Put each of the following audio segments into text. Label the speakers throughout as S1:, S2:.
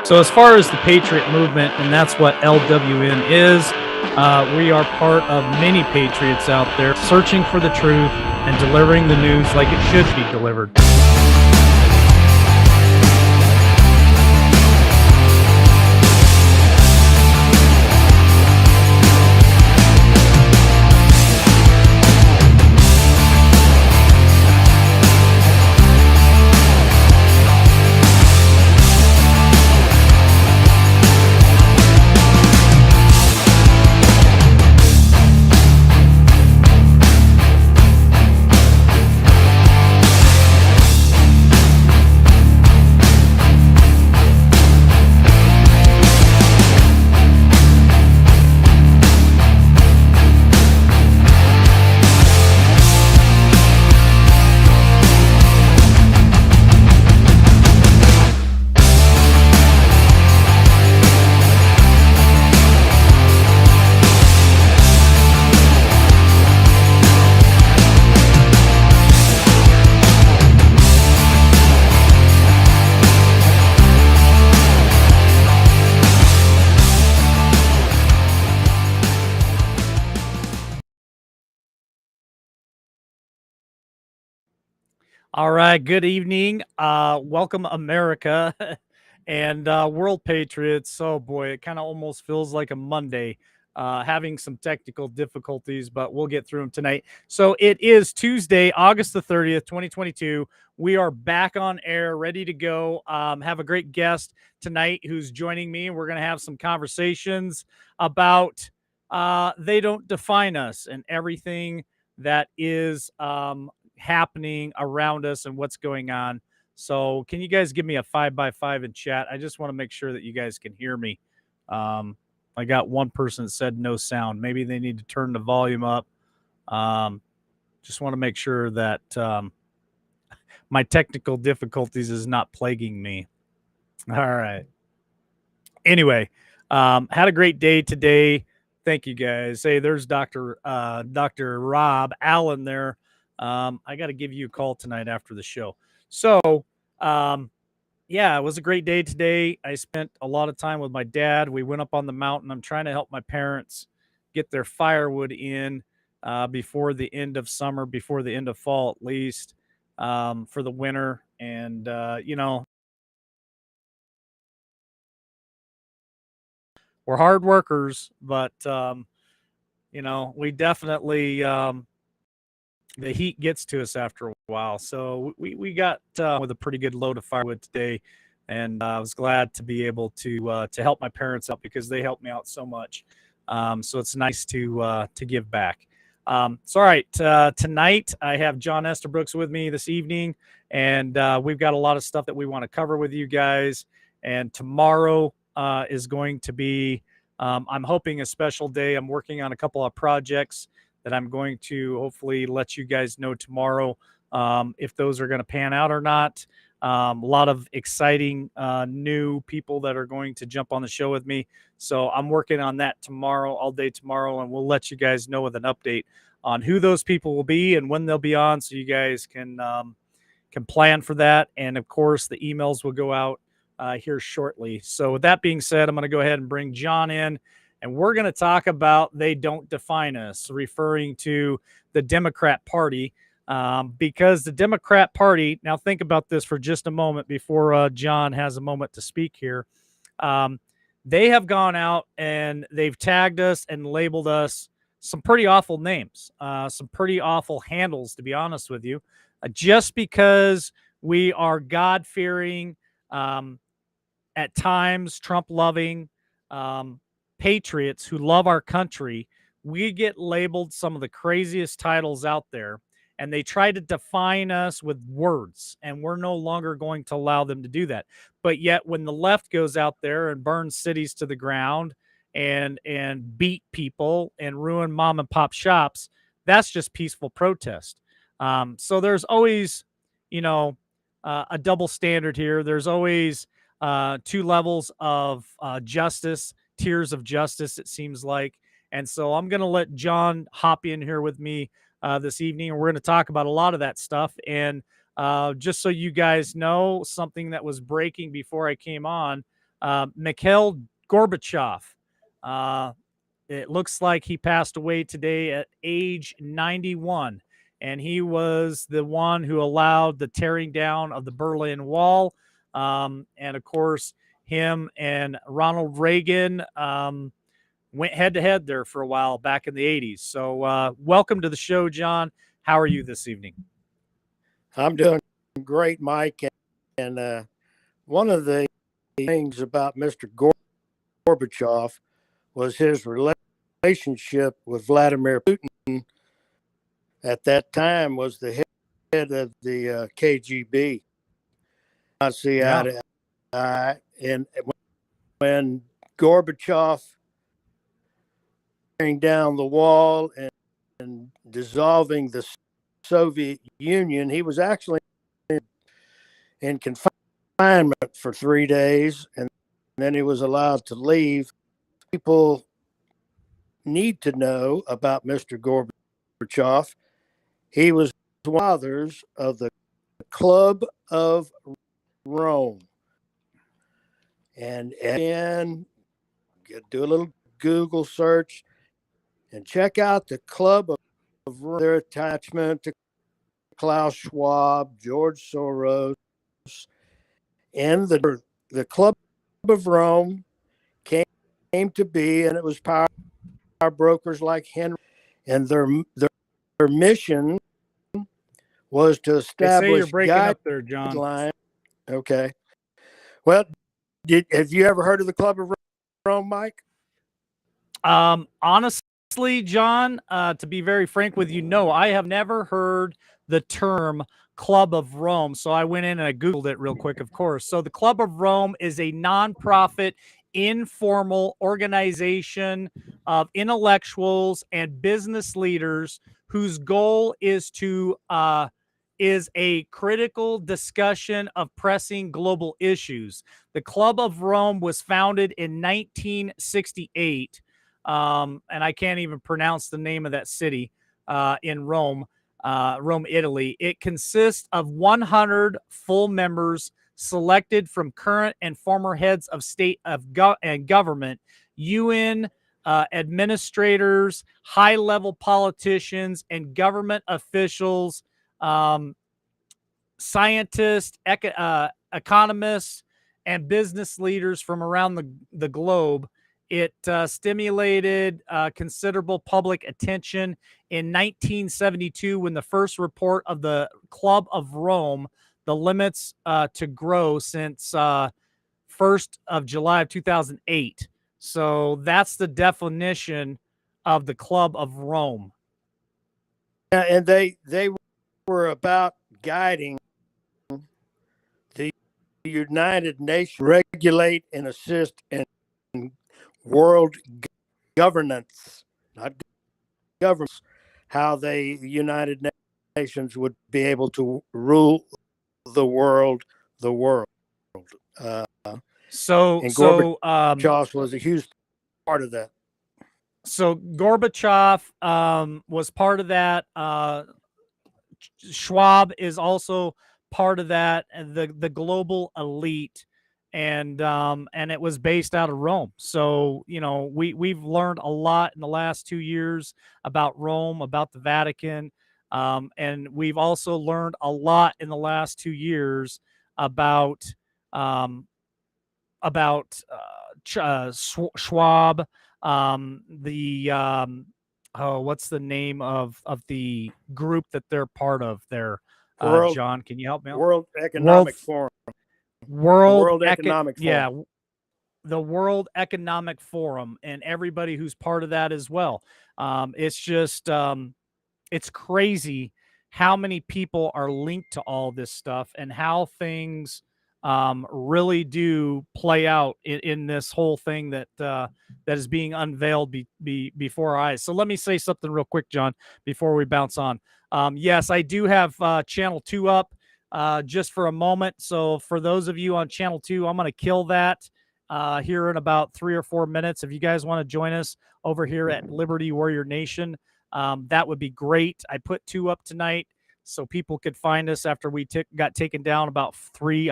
S1: So, as far as the Patriot movement, and that's what LWN is, we are part of many patriots out there searching for the truth and delivering the news like it should be delivered. All right, good evening. Welcome, America and world patriots. Oh boy, it kind of almost feels like a Monday. Having some technical difficulties, but we'll get through them tonight. So it is Tuesday, August the 30th, 2022. We are back on air, ready to go. Have a great guest tonight who's joining me. We're going to have some conversations about they don't define us and everything that is happening around us and what's going on. So, can you guys give me a 5x5 in chat? I just want to make sure that you guys can hear me. I got one person that said no sound. Maybe they need to turn the volume up. Just want to make sure that my technical difficulties is not plaguing me. All right. Anyway, had a great day today. Thank you guys. Hey, there's Dr. Rob Allen there. I got to give you a call tonight after the show. So, yeah, it was a great day today. I spent a lot of time with my dad. We went up on the mountain. I'm trying to help my parents get their firewood in before the end of summer, before the end of fall at least, for the winter. And, we're hard workers, but, we definitely, the heat gets to us after a while. So we got with a pretty good load of firewood today, and I was glad to be able to help my parents out because they helped me out so much. So it's nice to give back. So all right, tonight I have John Esterbrooks with me this evening, and we've got a lot of stuff that we want to cover with you guys. And tomorrow is going to be, I'm hoping, a special day. I'm working on a couple of projects that I'm going to hopefully let you guys know tomorrow if those are going to pan out or not. A lot of exciting new people that are going to jump on the show with me. So I'm working on that tomorrow, all day tomorrow, and we'll let you guys know with an update on who those people will be and when they'll be on, so you guys can plan for that. And of course, the emails will go out here shortly. So with that being said, I'm going to go ahead and bring John in. And we're going to talk about they don't define us, referring to the Democrat Party, because the Democrat Party, now think about this for just a moment before John has a moment to speak here. They have gone out and they've tagged us and labeled us some pretty awful names, some pretty awful handles, to be honest with you, just because we are God-fearing, at times Trump-loving, patriots who love our country. We get labeled some of the craziest titles out there, and they try to define us with words, and we're no longer going to allow them to do that. But yet when the left goes out there and burns cities to the ground and beat people and ruin mom and pop shops, that's just peaceful protest. So there's always, a double standard here. There's always two levels of justice, tiers of justice, it seems like. And so I'm going to let John hop in here with me this evening, and we're going to talk about a lot of that stuff. And just so you guys know, something that was breaking before I came on, Mikhail Gorbachev. It looks like he passed away today at age 91. And he was the one who allowed the tearing down of the Berlin Wall. And of course, him and Ronald Reagan went head to head there for a while back in the 80s. So, welcome to the show, John. How are you this evening?
S2: I'm doing great, Mike. And one of the things about Mr. Gorbachev was his relationship with Vladimir Putin. At that time, was the head of the KGB. I see eye to eye. And when Gorbachev tearing down the wall and dissolving the Soviet Union, he was actually in confinement for 3 days, and then he was allowed to leave. People need to know about Mr. Gorbachev. He was one of the fathers of the Club of Rome. And do a little Google search and check out the Club of Rome, their attachment to Klaus Schwab, George Soros, and the Club of Rome came to be, and it was power brokers like Henry, and their mission was to establish.
S1: They say you're breaking up there, John.
S2: Okay. Well, have you ever heard of the Club of Rome, Mike?
S1: Honestly, John, to be very frank with you, no, I have never heard the term Club of Rome. So I went in and I Googled it real quick, of course. So the Club of Rome is a nonprofit, informal organization of intellectuals and business leaders whose goal is to is a critical discussion of pressing global issues. The Club of Rome was founded in 1968, and I can't even pronounce the name of that city in Rome, Italy. It consists of 100 full members selected from current and former heads of state and government, UN administrators, high-level politicians, and government officials, scientists, economists, and business leaders from around the globe. It stimulated considerable public attention in 1972 when the first report of the Club of Rome, the limits to grow since 1st of July of 2008. So that's the definition of the Club of Rome.
S2: Yeah, and they were about guiding the United Nations, regulate and assist in world governance, not governance, how the United Nations would be able to rule the world. Gorbachev was a huge part of that.
S1: So Gorbachev was part of that. Schwab is also part of that, and the global elite, and it was based out of Rome. So we've learned a lot in the last 2 years about Rome, about the Vatican, and we've also learned a lot in the last 2 years about Schwab, what's the name of the group that they're part of there? John, can you help me out?
S2: World Economic Forum.
S1: World Economic Forum. Yeah, the World Economic Forum, and everybody who's part of that as well. It's just it's crazy how many people are linked to all this stuff and how things really do play out in this whole thing that is being unveiled before our eyes. So let me say something real quick, John, before we bounce on. Yes, I do have channel 2 up just for a moment. So for those of you on channel 2, I'm going to kill that here in about 3 or 4 minutes. If you guys want to join us over here at Liberty Warrior Nation, that would be great. I put 2 up tonight so people could find us after we got taken down about 3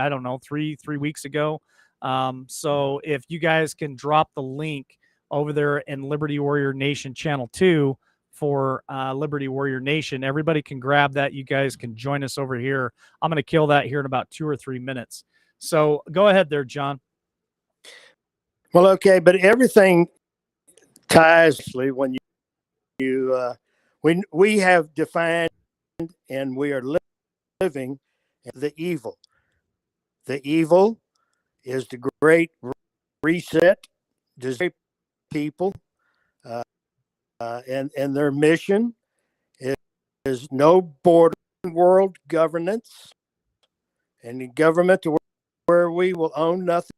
S1: weeks ago. So if you guys can drop the link over there in Liberty Warrior Nation Channel 2 for Liberty Warrior Nation, everybody can grab that. You guys can join us over here. I'm going to kill that here in about 2 or 3 minutes. So go ahead there, John.
S2: Well, okay, but everything ties when we have defined and we are living the evil. The evil is the great reset, destroy people, and their mission is no border world governance, and the government to where we will own nothing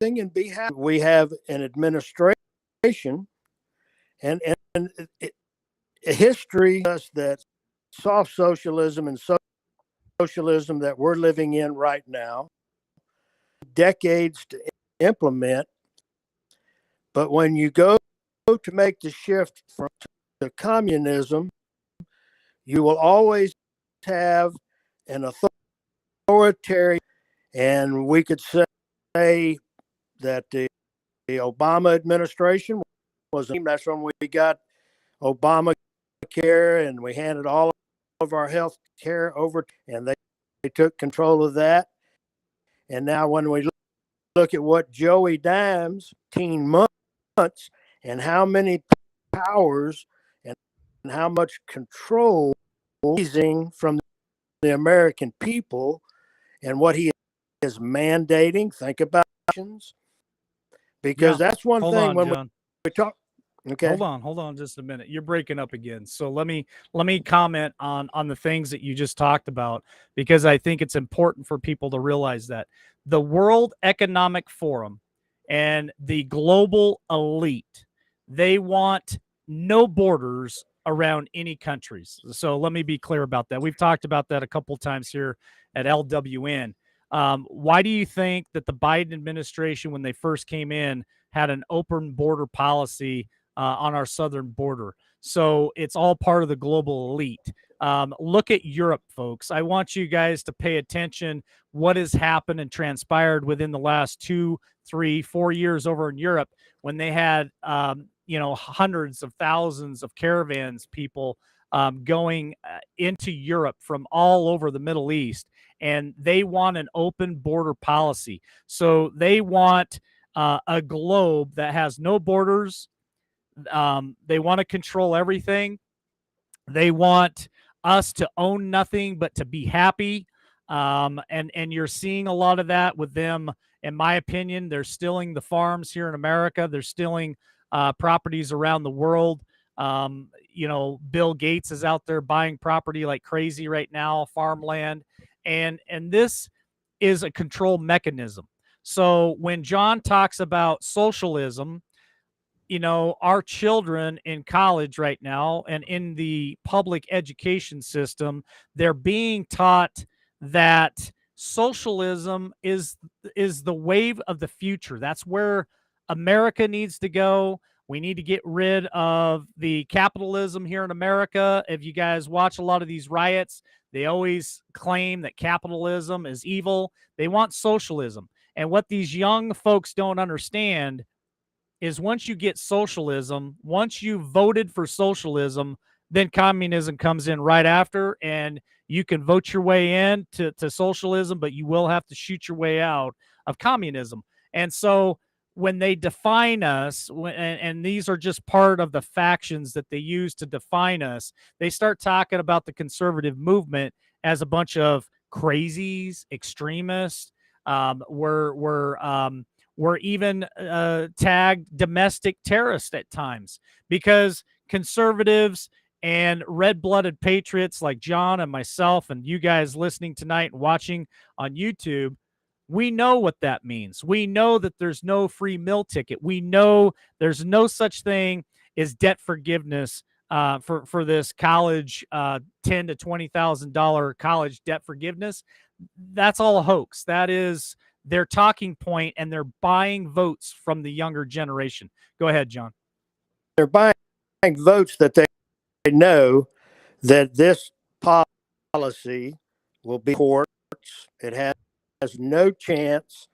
S2: and be happy. We have an administration and history does that soft socialism and socialism that we're living in right now, decades to implement. But when you go to make the shift from to communism, you will always have an authoritarian, and we could say that the Obama administration that's when we got Obamacare, and we handed all of our health care over, and they took control of that. And now when we look at what Joey Dimes, 18 months, and how many powers and how much control using from the American people, and what he is mandating, think about actions, because that's one
S1: Hold
S2: thing
S1: on,
S2: when
S1: John.
S2: we talk. Okay.
S1: Hold on just a minute. You're breaking up again. So let me comment on the things that you just talked about, because I think it's important for people to realize that the World Economic Forum and the global elite, they want no borders around any countries. So let me be clear about that. We've talked about that a couple times here at LWN. Why do you think that the Biden administration, when they first came in, had an open border policy on our southern border? So it's all part of the global elite. Look at Europe, folks. I want you guys to pay attention what has happened and transpired within the last 2, 3, 4 years over in Europe, when they had hundreds of thousands of caravans, people going into Europe from all over the Middle East, and they want an open border policy. So they want a globe that has no borders. They want to control everything. They want us to own nothing but to be happy. And you're seeing a lot of that with them. In my opinion, they're stealing the farms here in America. They're stealing properties around the world. Bill Gates is out there buying property like crazy right now, farmland, and this is a control mechanism. So when John talks about socialism, our children in college right now and in the public education system, they're being taught that socialism is the wave of the future. That's where America needs to go. We need to get rid of the capitalism here in America. If you guys watch a lot of these riots, they always claim that capitalism is evil. They want socialism. And what these young folks don't understand is once you get socialism, once you voted for socialism, then communism comes in right after, and you can vote your way in to socialism, but you will have to shoot your way out of communism. And so when they define us, and these are just part of the factions that they use to define us, they start talking about the conservative movement as a bunch of crazies, extremists. We're even tagged domestic terrorist at times, because conservatives and red-blooded patriots like John and myself and you guys listening tonight and watching on YouTube, we know what that means. We know that there's no free meal ticket. We know there's no such thing as debt forgiveness for this college $10,000 to $20,000 college debt forgiveness. That's all a hoax. That is their talking point, and they're buying votes from the younger generation. Go ahead, John.
S2: They're buying votes that they know that this policy will be courts. It has no chance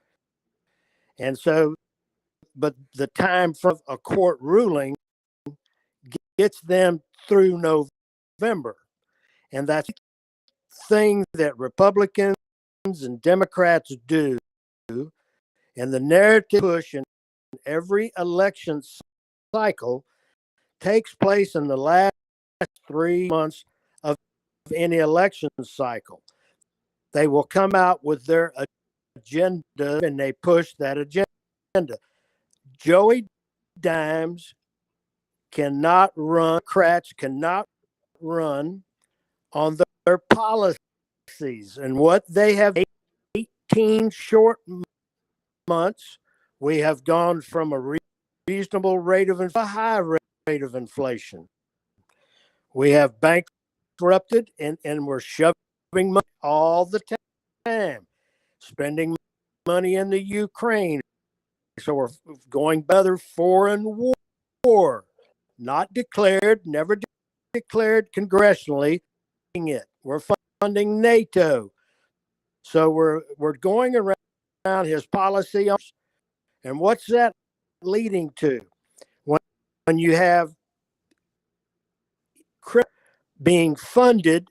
S2: And so, but the time from a court ruling gets them through November. And that's the thing that Republicans and Democrats do. And the narrative push in every election cycle takes place in the last 3 months of any election cycle. They will come out with their agenda and they push that agenda. Joey Dimes cannot run, Democrats cannot run on their policies and what they have. 18 short months, we have gone from a reasonable rate of a high rate of inflation. We have bankrupted and we're shoving money all the time, spending money in the Ukraine. So we're going another foreign war, not declared, never declared congressionally. We're funding NATO. So we're going around his policy. And what's that leading to? When you have being funded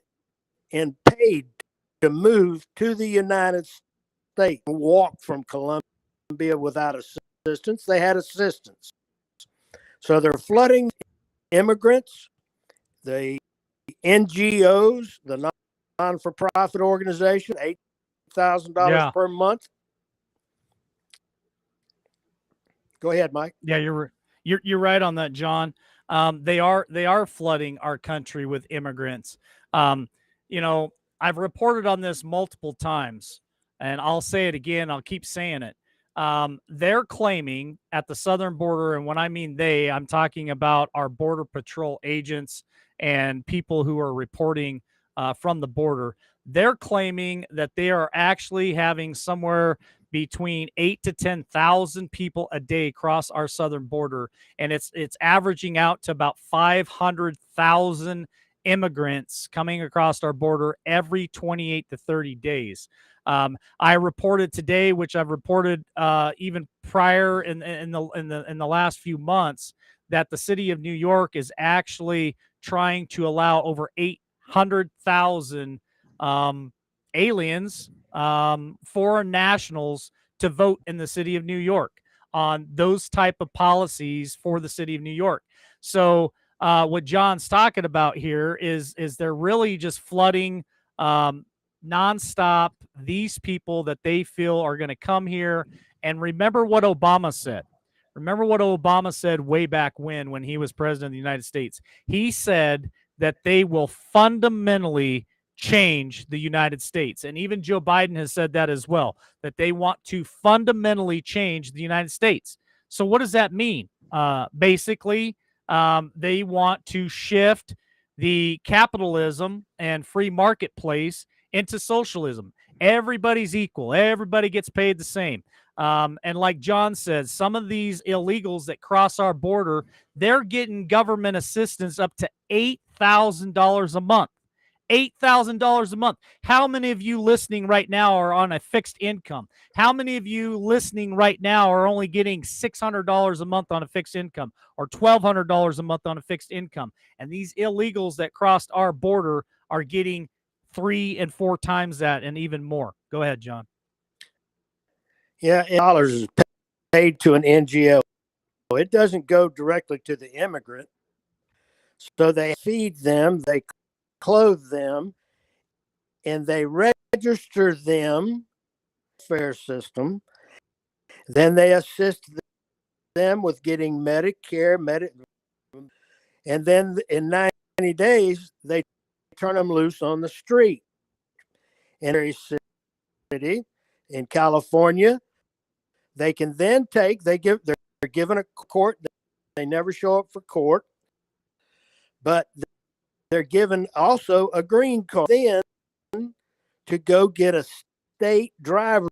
S2: and paid to move to the United States, walk from Colombia without assistance. They had assistance. So they're flooding immigrants, the NGOs, the non-for-profit organization, $8,000 per month. Go ahead, Mike.
S1: Yeah, you're right on that, John. They are flooding our country with immigrants. You know, I've reported on this multiple times, and I'll say it again. I'll keep saying it. They're claiming at the southern border, and when I mean they, I'm talking about our Border Patrol agents and people who are reporting from the border. They're claiming that they are actually having somewhere between 8 to 10,000 people a day cross our southern border, and it's averaging out to about 500,000 immigrants coming across our border every 28 to 30 days. I reported today, which I've reported even prior in the last few months, that the city of New York is actually trying to allow over 800,000 aliens, foreign nationals, to vote in the city of New York on those type of policies for the city of New York. So what John's talking about here is they're really just flooding nonstop these people that they feel are going to come here. And remember what Obama said. Remember what Obama said way back when he was president of the United States. He said that they will fundamentally change the United States. And even Joe Biden has said that as well, that they want to fundamentally change the United States. So what does that mean? Basically, they want to shift the capitalism and free marketplace into socialism. Everybody's equal. Everybody gets paid the same. And like John says, some of these illegals that cross our border, they're getting government assistance up to $8,000 a month. $8,000 a month. How many of you listening right now are on a fixed income? How many of you listening right now are only getting $600 a month on a fixed income or $1,200 a month on a fixed income? And these illegals that crossed our border are getting 3 and 4 times that and even more. Go ahead, John.
S2: Yeah, dollars is paid to an NGO. It doesn't go directly to the immigrant. So they feed them, they clothe them, and they register them fair system. Then they assist them with getting Medicare, and then in 90 days they turn them loose on the street. In every city in California, they can then they're given a court. They never show up for court, but they're given also a green card then to go get a state driver's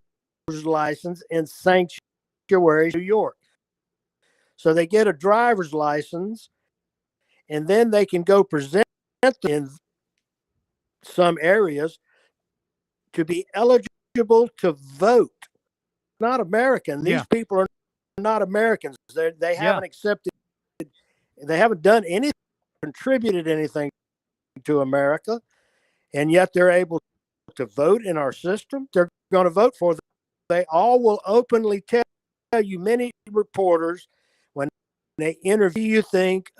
S2: license in Sanctuary, New York. So they get a driver's license, and then they can go present in some areas to be eligible to vote. not American. These
S1: Yeah.
S2: people are not Americans. They
S1: Yeah.
S2: haven't accepted. They haven't done anything, contributed anything to America, and yet they're able to vote in our system. They're going to vote for them. They all will openly tell you, many reporters, when they interview you, think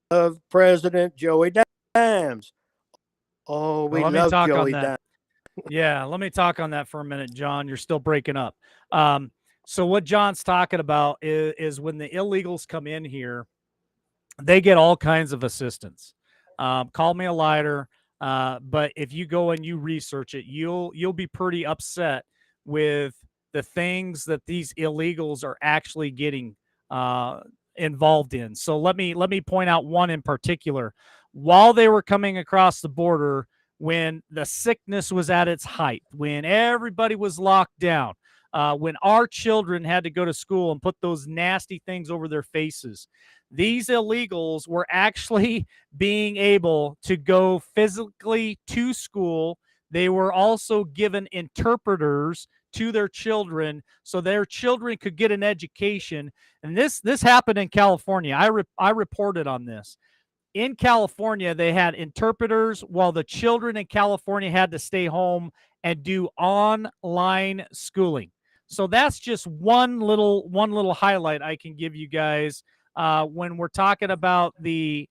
S2: of President Joey Dimes. Oh, we
S1: Well, let me
S2: love
S1: talk on
S2: Joey
S1: that.
S2: Dimes.
S1: Yeah, let me talk on that for a minute, John. You're still breaking up. So what John's talking about is when the illegals come in here, they get all kinds of assistance. Call me a liar, but if you go and you research it, you'll be pretty upset with the things that these illegals are actually getting involved in. So let me point out one in particular. While they were coming across the border, when the sickness was at its height, when everybody was locked down, when our children had to go to school and put those nasty things over their faces, these illegals were actually being able to go physically to school. They were also given interpreters to their children so their children could get an education. And this happened in California. I reported on this. In California, they had interpreters while the children in California had to stay home and do online schooling. So that's just one little highlight I can give you guys when we're talking about the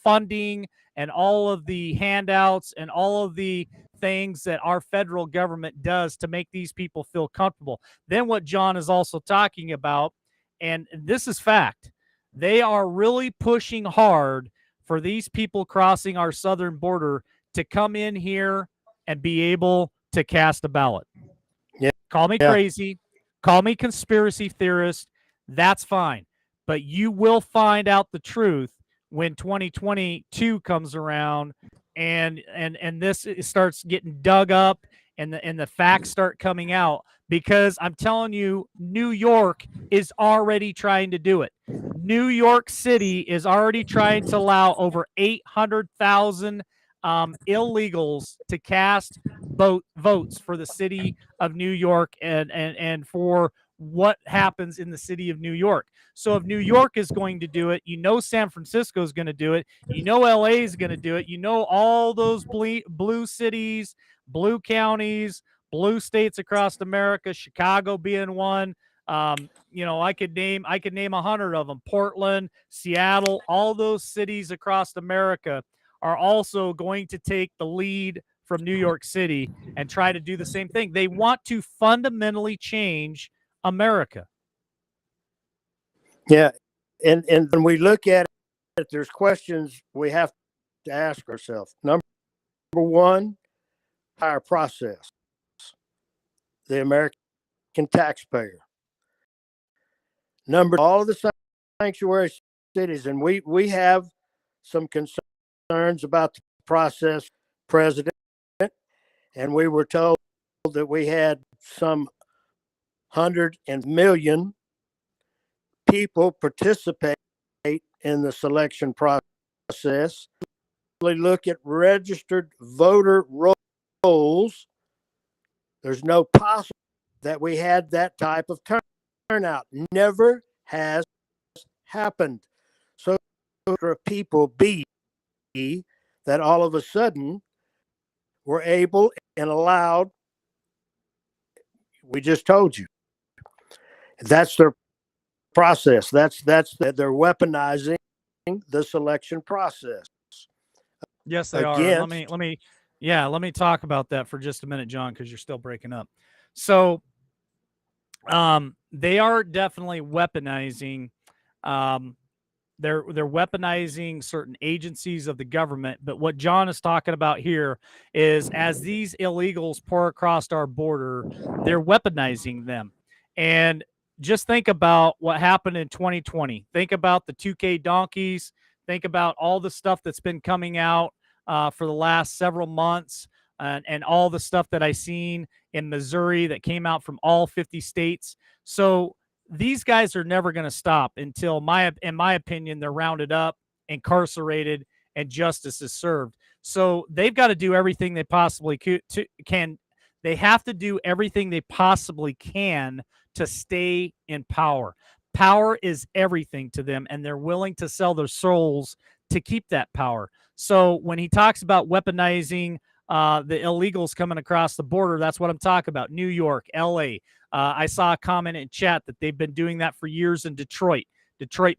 S1: funding and all of the handouts and all of the things that our federal government does to make these people feel comfortable. Then what John is also talking about, and this is fact, they are really pushing hard for these people crossing our southern border to come in here and be able to cast a ballot.
S2: Yeah.
S1: Call me crazy, call me conspiracy theorist, that's fine. But you will find out the truth when 2022 comes around and this starts getting dug up and the facts start coming out, because I'm telling you, New York is already trying to do it. New York City is already trying to allow over 800,000 illegals to cast votes for the city of New York and for what happens in the city of New York. So if New York is going to do it, San Francisco is going to do it, LA is going to do it, all those blue cities, blue counties, blue states across America, Chicago being one. I could name 100 of them. Portland, Seattle, all those cities across America are also going to take the lead from New York City and try to do the same thing. They want to fundamentally change America.
S2: Yeah. And when we look at it, there's questions we have to ask ourselves. Number one, higher process. The American taxpayer. Number two, all of the sanctuary cities, and we have some concerns about the process president, and we were told that we had some 100 million people participate in the selection process. We look at registered voter rolls. There's no possibility that we had that type of turnout. Never has happened. So for people be that all of a sudden were able and allowed, we just told you, that's their process. That's they're weaponizing the selection process.
S1: Yes, they are. Let me talk about that for just a minute, John, because you're still breaking up. So they are definitely weaponizing they're weaponizing certain agencies of the government. But what John is talking about here is, as these illegals pour across our border, they're weaponizing them. And just think about what happened in 2020. Think about the 2K donkeys. Think about all the stuff that's been coming out for the last several months, and all the stuff that I seen in Missouri that came out from all 50 states. So these guys are never going to stop until, in my opinion, they're rounded up, incarcerated, and justice is served. So they've got to do everything they possibly can They have to do everything they possibly can to stay in power. Power is everything to them, and they're willing to sell their souls to keep that power. So when he talks about weaponizing the illegals coming across the border, that's what I'm talking about. New York, LA. I saw a comment in chat that they've been doing that for years in Detroit,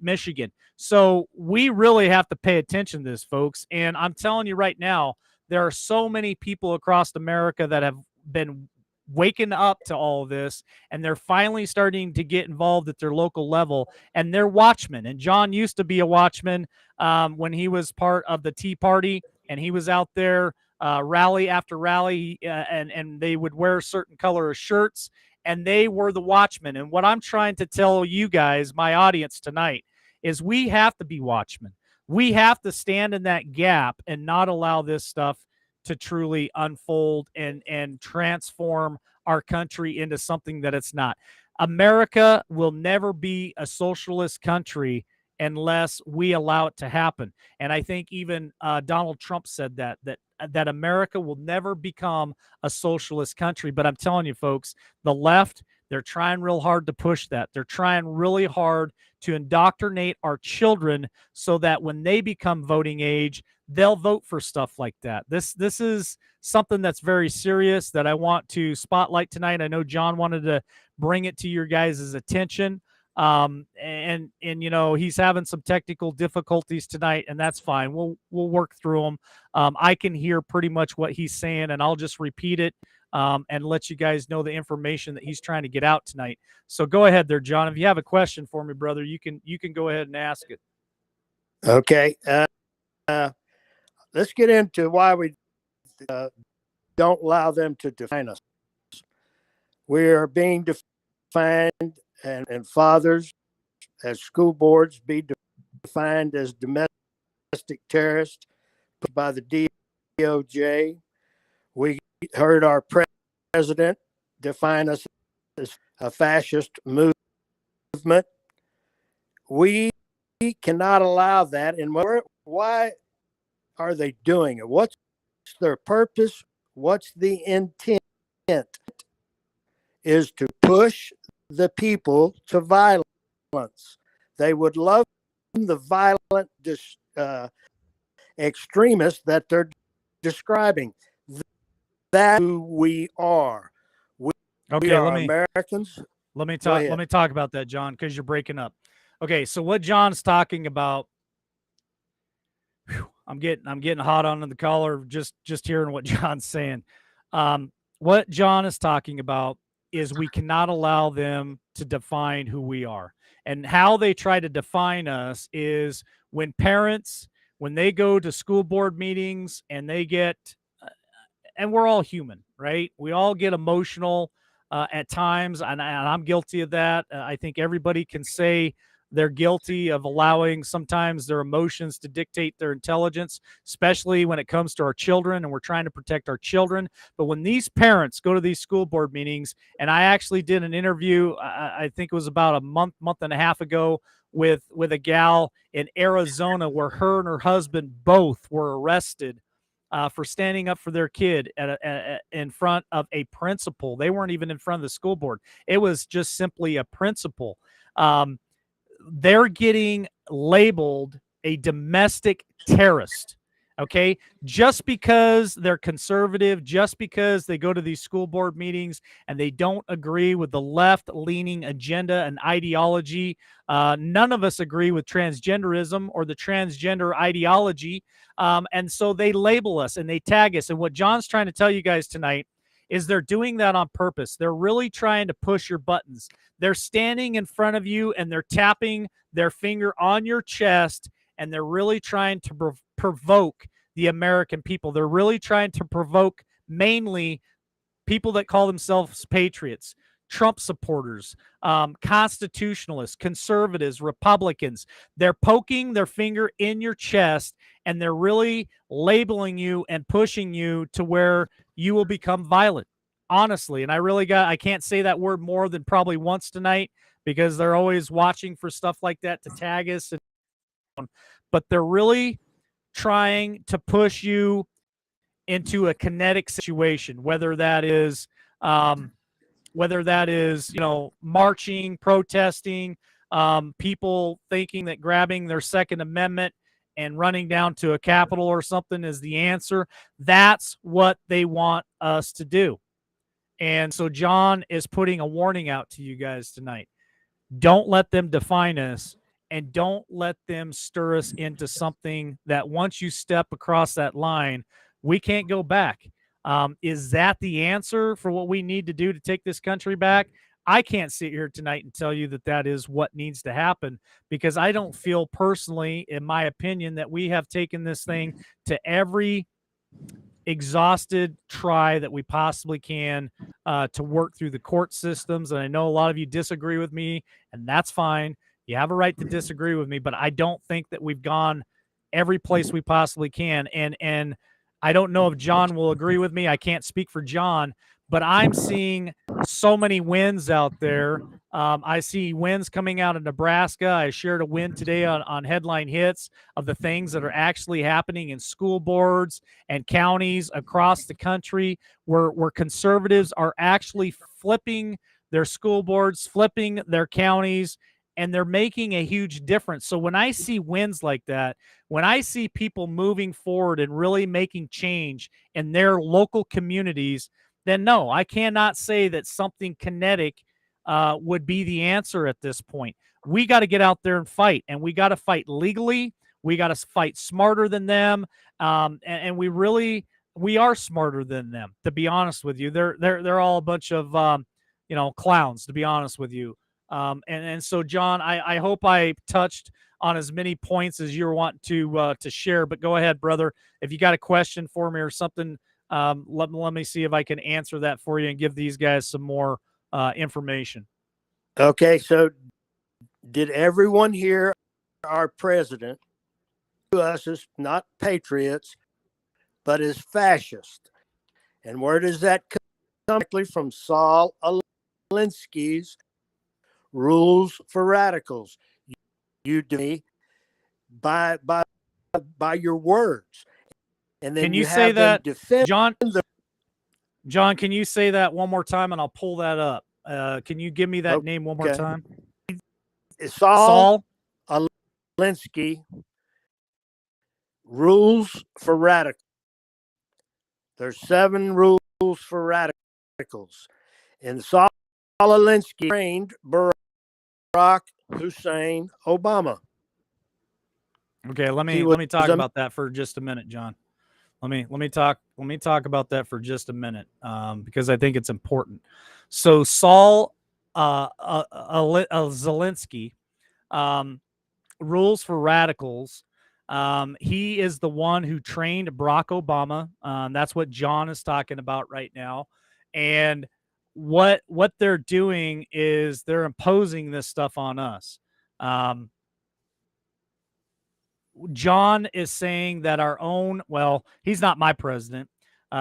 S1: Michigan. So we really have to pay attention to this, folks. And I'm telling you right now, there are so many people across America that have been waking up to all of this, and they're finally starting to get involved at their local level, and they're watchmen. And John used to be a watchman when he was part of the Tea Party, and he was out there rally after rally, and they would wear certain color of shirts, and they were the watchmen. And what I'm trying to tell you guys, my audience tonight, is we have to be watchmen. We have to stand in that gap and not allow this stuff to truly unfold and transform our country into something that it's not. America will never be a socialist country unless we allow it to happen. And I think even Donald Trump said that America will never become a socialist country. But I'm telling you, folks, the left, they're trying real hard to push that. They're trying really hard to indoctrinate our children so that when they become voting age, they'll vote for stuff like that. This is something that's very serious that I want to spotlight tonight. I know John wanted to bring it to your guys' attention. And you know, he's having some technical difficulties tonight, and that's fine. We'll work through them. I can hear pretty much what he's saying, and I'll just repeat it and let you guys know the information that he's trying to get out tonight. So go ahead there, John. If you have a question for me, brother, you can go ahead and ask it.
S2: Okay. Let's get into why we don't allow them to define us. We are being defined, and fathers, as school boards, be defined as domestic terrorists by the DOJ. We heard our president define us as a fascist movement. We cannot allow that. And why are they doing it? What's their purpose? What's the intent? Is to push the people to violence. They would love the violent extremists that they're describing. That's who we are. We are Americans.
S1: Let me talk about that, John, because you're breaking up. Okay, so what John's talking about, I'm getting hot under the collar just hearing what John's saying. What John is talking about is we cannot allow them to define who we are. And how they try to define us is when parents, when they go to school board meetings and they get, and we're all human, right? We all get emotional at times, and I'm guilty of that. I think everybody can say they're guilty of allowing sometimes their emotions to dictate their intelligence, especially when it comes to our children, and we're trying to protect our children. But when these parents go to these school board meetings, and I actually did an interview, I think it was about a month and a half ago, with a gal in Arizona where her and her husband both were arrested for standing up for their kid in front of a principal. They weren't even in front of the school board. It was just simply a principal. They're getting labeled a domestic terrorist, okay? Just because they're conservative, just because they go to these school board meetings and they don't agree with the left-leaning agenda and ideology. None of us agree with transgenderism or the transgender ideology, and so they label us and they tag us. And what John's trying to tell you guys tonight is they're doing that on purpose. They're really trying to push your buttons. They're standing in front of you and they're tapping their finger on your chest, and they're really trying to provoke the American people. They're really trying to provoke mainly people that call themselves patriots, Trump supporters, constitutionalists, conservatives, Republicans. They're poking their finger in your chest, and they're really labeling you and pushing you to where you will become violent, honestly. And I can't say that word more than probably once tonight, because they're always watching for stuff like that to tag us. But they're really trying to push you into a kinetic situation, whether that is marching, protesting, people thinking that grabbing their Second Amendment and running down to a Capitol or something is the answer. That's what they want us to do. And so John is putting a warning out to you guys tonight. Don't let them define us, and don't let them stir us into something that once you step across that line, we can't go back. Is that the answer for what we need to do to take this country back? I can't sit here tonight and tell you that that is what needs to happen, because I don't feel personally, in my opinion, that we have taken this thing to every exhausted try that we possibly can to work through the court systems. And I know a lot of you disagree with me, and that's fine. You have a right to disagree with me, but I don't think that we've gone every place we possibly can. And I don't know if John will agree with me. I can't speak for John, but I'm seeing so many wins out there. I see wins coming out of Nebraska. I shared a win today on Headline Hits of the things that are actually happening in school boards and counties across the country, where conservatives are actually flipping their school boards, flipping their counties, and they're making a huge difference. So when I see wins like that, when I see people moving forward and really making change in their local communities, then no, I cannot say that something kinetic would be the answer at this point. We got to get out there and fight, and we got to fight legally. We got to fight smarter than them, and we are smarter than them. To be honest with you, they're all a bunch of clowns. To be honest with you, and so John, I hope I touched on as many points as you're wanting to share. But go ahead, brother. If you got a question for me or something, let me see if I can answer that for you and give these guys some more information.
S2: Okay, so did everyone hear our president to us as not patriots, but as fascist? And where does that come from? Saul Alinsky's Rules for Radicals. You do me by your words. And then
S1: can you say that, John?
S2: The...
S1: John, can you say that one more time, and I'll pull that up? Can you give me that name one more time?
S2: Saul Alinsky, Rules for Radicals. There's 7 rules for radicals. And Saul Alinsky trained Barack Hussein Obama.
S1: Okay, let me talk about that for just a minute, John. Let me talk about that for just a minute, because I think it's important. So Saul Zelensky, Rules for Radicals. He is the one who trained Barack Obama. That's what John is talking about right now. And what they're doing is they're imposing this stuff on us. John is saying that our own, well, he's not my president.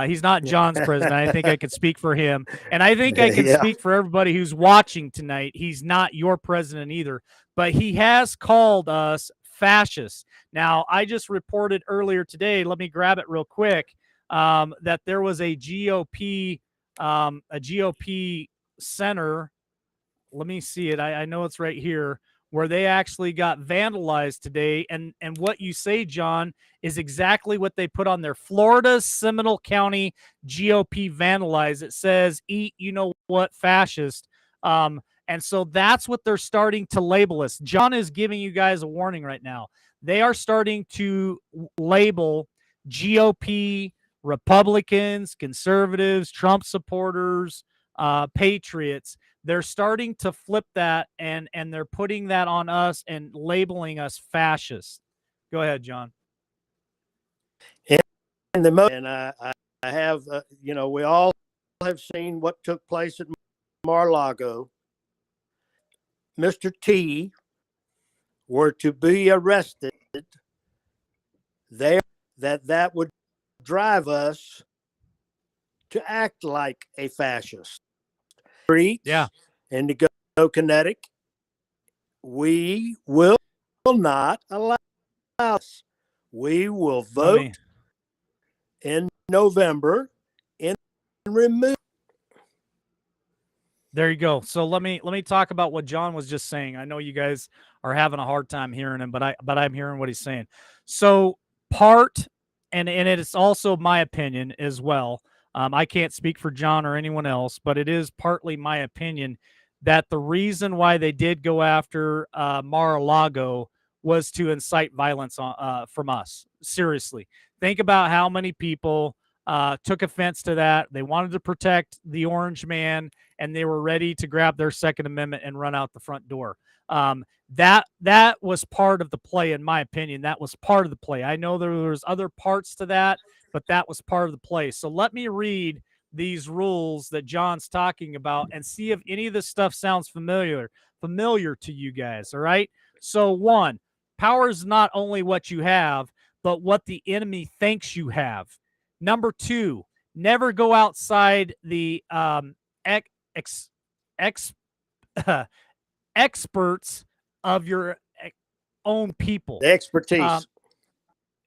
S1: He's not John's president. I think I could speak for him. And I think I can speak for everybody who's watching tonight. He's not your president either. But he has called us fascists. Now, I just reported earlier today, let me grab it real quick, that there was a GOP center. Let me see it. I know it's right here, where they actually got vandalized today. And what you say, John, is exactly what they put on their Florida Seminole County GOP vandalized. It says, eat, you know what, fascist. And so that's what they're starting to label us. John is giving you guys a warning right now. They are starting to label GOP, Republicans, conservatives, Trump supporters, patriots. They're starting to flip that, and they're putting that on us and labeling us fascists. Go ahead, John.
S2: And I have, we all have seen what took place at Mar-a-Lago. Mr. T were to be arrested there, that would drive us to act like a fascist.
S1: Yeah.
S2: And to go kinetic, we will not allow us. We will vote in November and remove.
S1: There you go. So let me talk about what John was just saying. I know you guys are having a hard time hearing him, but I'm hearing what he's saying. So part and it is also my opinion as well. I can't speak for John or anyone else, but it is partly my opinion that the reason why they did go after Mar-a-Lago was to incite violence from us. Seriously, think about how many people took offense to that. They wanted to protect the orange man, and they were ready to grab their Second Amendment and run out the front door. That was part of the play, in my opinion. That was part of the play. I know there was other parts to that, but that was part of the play. So let me read these rules that John's talking about and see if any of this stuff sounds familiar to you guys. All right. So one, power is not only what you have, but what the enemy thinks you have. Number two, never go outside the experts of your own people.
S2: Expertise.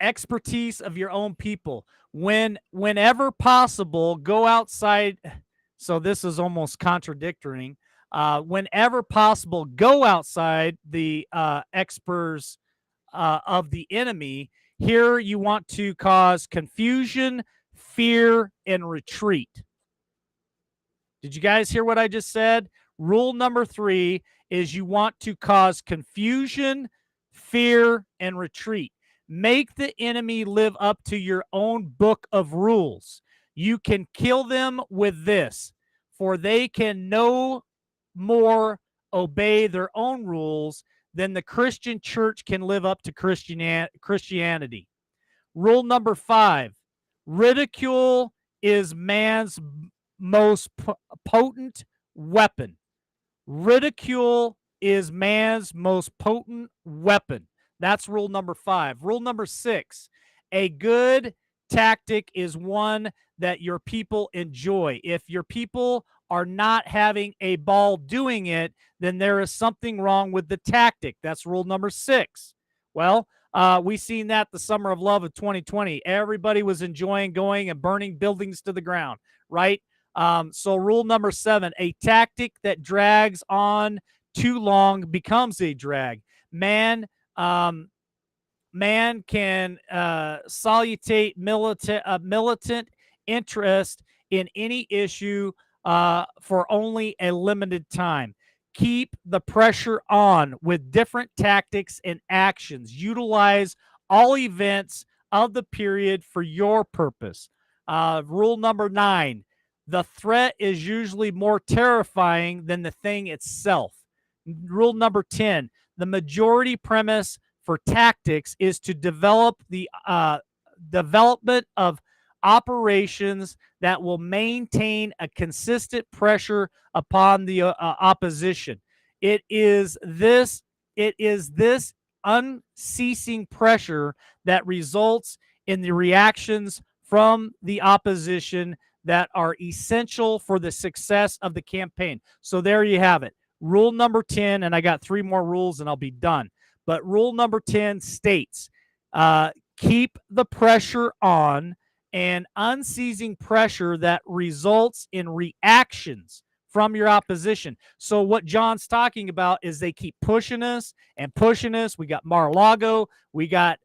S1: Expertise of your own people. Whenever possible, go outside. So this is almost contradictory. Whenever possible, go outside the experts of the enemy. Here you want to cause confusion, fear, and retreat. Did you guys hear what I just said? Rule number 3 is you want to cause confusion, fear, and retreat. Make the enemy live up to your own book of rules. You can kill them with this, for they can no more obey their own rules than the Christian church can live up to Christianity. Rule number 5, ridicule is man's most potent weapon. Ridicule is man's most potent weapon. That's rule number 5. Rule number 6, a good tactic is one that your people enjoy. If your people are not having a ball doing it, then there is something wrong with the tactic. That's rule number 6. Well, we seen that the summer of love of 2020. Everybody was enjoying going and burning buildings to the ground, right? So rule number 7, a tactic that drags on too long becomes a drag. Man can salutate militant interest in any issue for only a limited time. Keep the pressure on with different tactics and actions. Utilize all events of the period for your purpose. Rule number 9, the threat is usually more terrifying than the thing itself. Rule number 10, the majority premise for tactics is to develop the development of operations that will maintain a consistent pressure upon the opposition. It is this unceasing pressure that results in the reactions from the opposition that are essential for the success of the campaign. So there you have it. Rule number 10, and I got 3 more rules and I'll be done. But rule number 10 states, keep the pressure on, and unceasing pressure that results in reactions from your opposition. So what John's talking about is they keep pushing us and pushing us. We got Mar-a-Lago. We got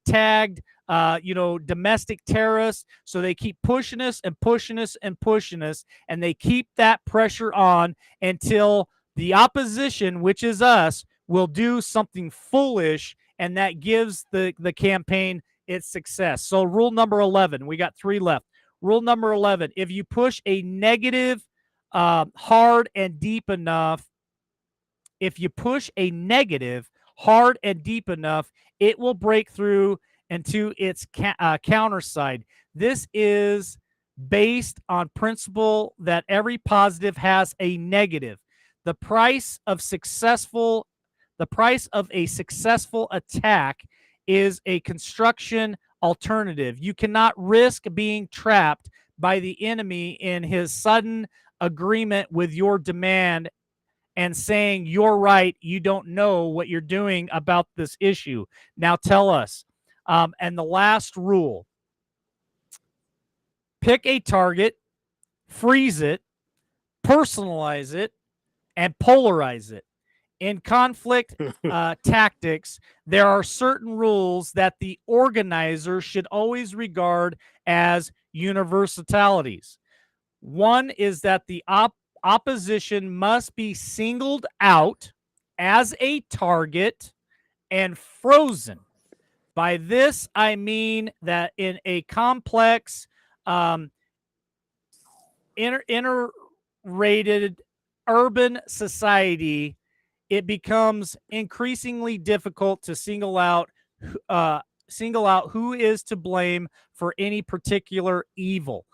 S1: tagged, domestic terrorists. So they keep pushing us and pushing us and pushing us, and they keep that pressure on until the opposition, which is us, will do something foolish, and that gives the campaign its success. So rule number 11, we got 3 left. Rule number 11, if you push a negative hard and deep enough, it will break through into its counter side. This is based on principle that every positive has a negative. The price of a successful attack is a construction alternative. You cannot risk being trapped by the enemy in his sudden agreement with your demand and saying, you're right, you don't know what you're doing about this issue. Now tell us. And the last rule, pick a target, freeze it, personalize it, and polarize it. In conflict tactics, there are certain rules that the organizer should always regard as universalities. One is that the opposition must be singled out as a target and frozen. By this, I mean that in a complex, interrated urban society, it becomes increasingly difficult to single out who is to blame for any particular evil.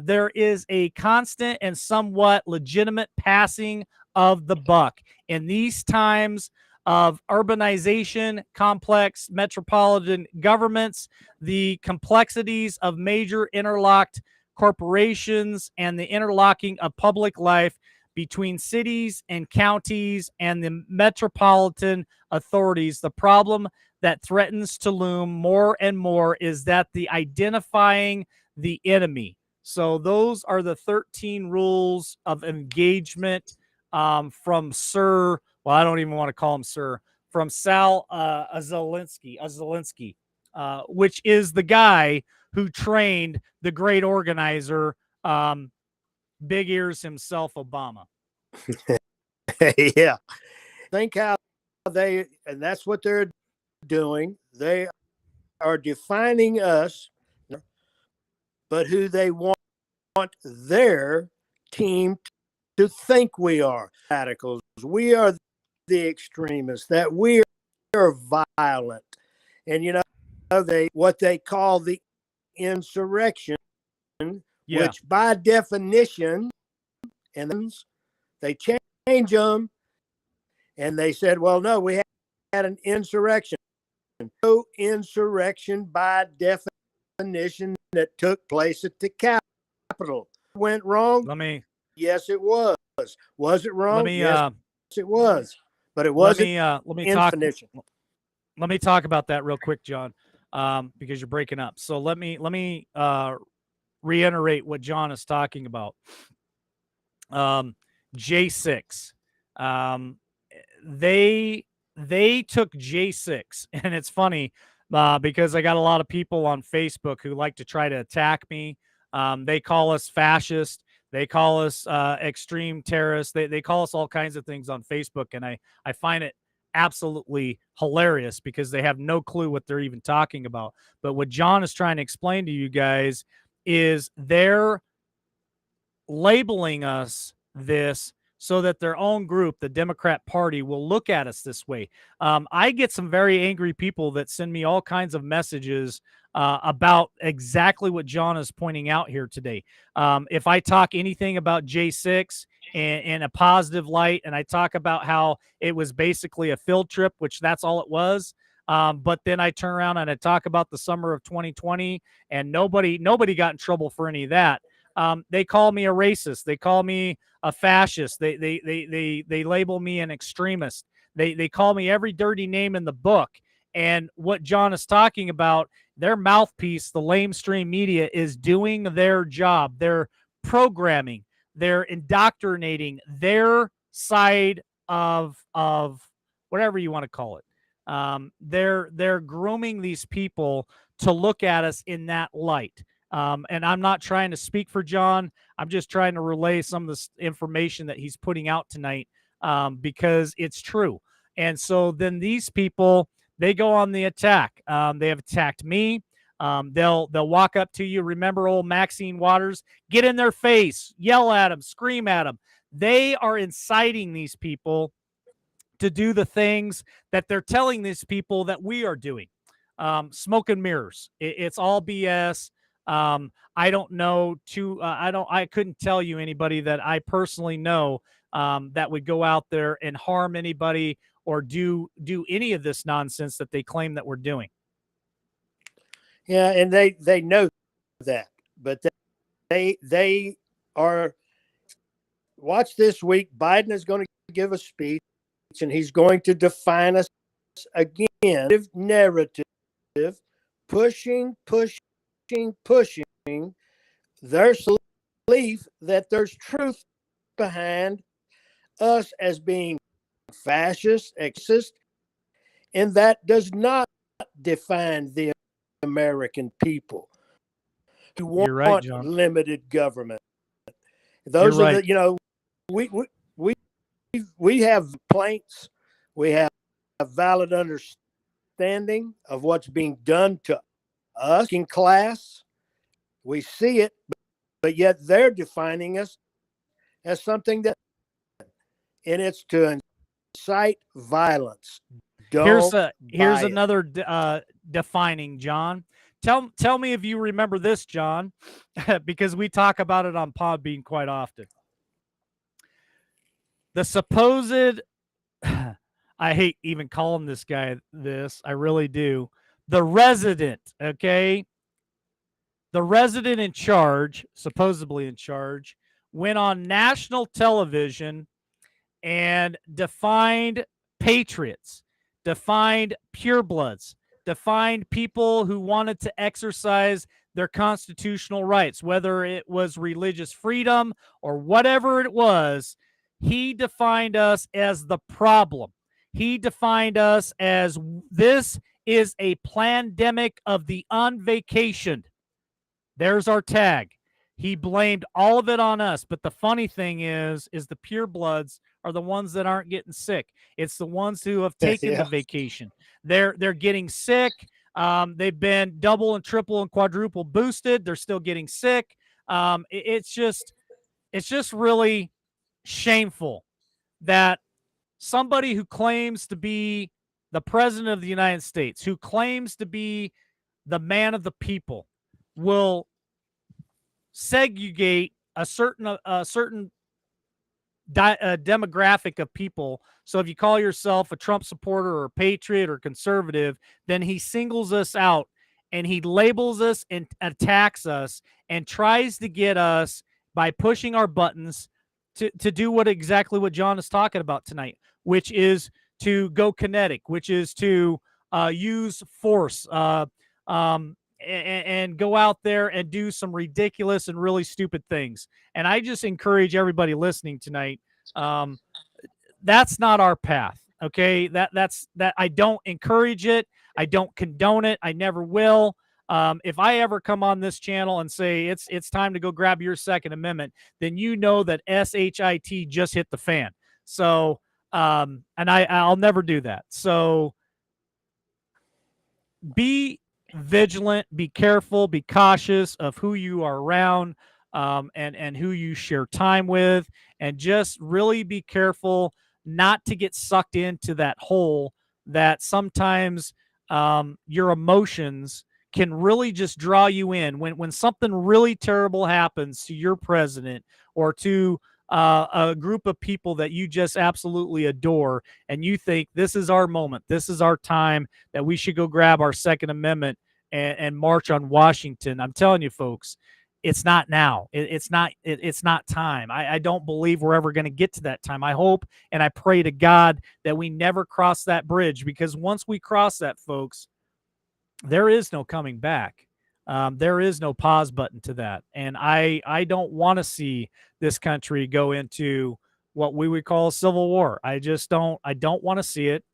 S1: There is a constant and somewhat legitimate passing of the buck in these times of urbanization, complex metropolitan governments, the complexities of major interlocked corporations, and the interlocking of public life between cities and counties and the metropolitan authorities. The problem that threatens to loom more and more is that the identifying the enemy. So those are the 13 rules of engagement from Sir, well, I don't even want to call him Sir, from Sal Zelensky, which is the guy who trained the great organizer, Big Ears himself, Obama.
S2: Yeah. Think how and that's what they're doing. They are defining us, but who they want their team to think we are. Radicals. We are the extremists, that we are violent. And, what they call the insurrection, which by definition, and they change them, and they said, well, no, we had an insurrection. No insurrection by definition that took place at the Capitol. Went wrong? Yes, it was. Was it wrong? Yes, it was. But it wasn't.
S1: Let me talk about that real quick, John, because you're breaking up. So let me reiterate what John is talking about. J6. They took J6, and it's funny because I got a lot of people on Facebook who like to try to attack me. They call us fascist. They call us extreme terrorists. They call us all kinds of things on Facebook, and I find it absolutely hilarious because they have no clue what they're even talking about. But what John is trying to explain to you guys is they're labeling us this so that their own group, the Democrat Party, will look at us this way. I get some very angry people that send me all kinds of messages about exactly what John is pointing out here today. If I talk anything about J6 in a positive light, and I talk about how it was basically a field trip, which that's all it was, but then I turn around and I talk about the summer of 2020, and nobody got in trouble for any of that. They call me a racist. They call me a fascist. They label me an extremist. They call me every dirty name in the book. And what John is talking about, their mouthpiece, the lamestream media, is doing their job. They're programming. They're indoctrinating their side of whatever you want to call it. They're grooming these people to look at us in that light. And I'm not trying to speak for John. I'm just trying to relay some of this information that he's putting out tonight because it's true. And so then these people, they go on the attack. They have attacked me. They'll walk up to you. Remember old Maxine Waters? Get in their face, yell at them, scream at them. They are inciting these people to do the things that they're telling these people that we are doing. Smoke and mirrors. It's all BS. I don't know I couldn't tell you anybody that I personally know that would go out there and harm anybody or do any of this nonsense that they claim that we're doing.
S2: Yeah, and they know that, but they are. Watch this week. Biden is going to give a speech, and he's going to define us again. Narrative, pushing their belief that there's truth behind us as being fascist, exist, and that does not define the American people who
S1: You're right,
S2: want
S1: John.
S2: limited government.
S1: You're
S2: Those are
S1: right.
S2: the, we we have complaints, we have a valid understanding of what's being done to us in class. We see it, but yet they're defining us as something that, and it's to incite violence. Don't
S1: Here's
S2: buy it.
S1: another defining, John. Tell me if you remember this, John, because we talk about it on Podbean quite often. The supposed I hate even calling this guy this. I really do. The resident, okay? The resident in charge, supposedly in charge, went on national television and defined patriots, defined purebloods, defined people who wanted to exercise their constitutional rights, whether it was religious freedom or whatever it was. He defined us as the problem. He defined us as this is a pandemic of the unvacationed. There's our tag. He blamed all of it on us. But the funny thing is the purebloods are the ones that aren't getting sick. It's the ones who have taken the vacation. They're getting sick. They've been double and triple and quadruple boosted. They're still getting sick. It's just really shameful that somebody who claims to be the president of the United States, who claims to be the man of the people, will segregate a certain demographic of people. So if you call yourself a Trump supporter or a patriot or conservative, then he singles us out and he labels us and attacks us and tries to get us by pushing our buttons to do exactly what John is talking about tonight, which is to go kinetic, which is to use force, and go out there and do some ridiculous and really stupid things. And I just encourage everybody listening tonight. That's not our path. Okay. That's I don't encourage it. I don't condone it. I never will. If I ever come on this channel and say it's time to go grab your Second Amendment, then you know that SHIT just hit the fan. So, and I'll never do that. So be vigilant, be careful, be cautious of who you are around, and who you share time with, and just really be careful not to get sucked into that hole that sometimes your emotions can really just draw you in. When something really terrible happens to your president or to a group of people that you just absolutely adore, and you think this is our moment, this is our time, that we should go grab our Second Amendment and march on Washington. I'm telling you, folks, it's not now. It's not time. I don't believe we're ever going to get to that time. I hope and I pray to God that we never cross that bridge, because once we cross that, folks, there is no coming back. There is no pause button to that. And I don't want to see this country go into what we would call a civil war. I don't want to see it.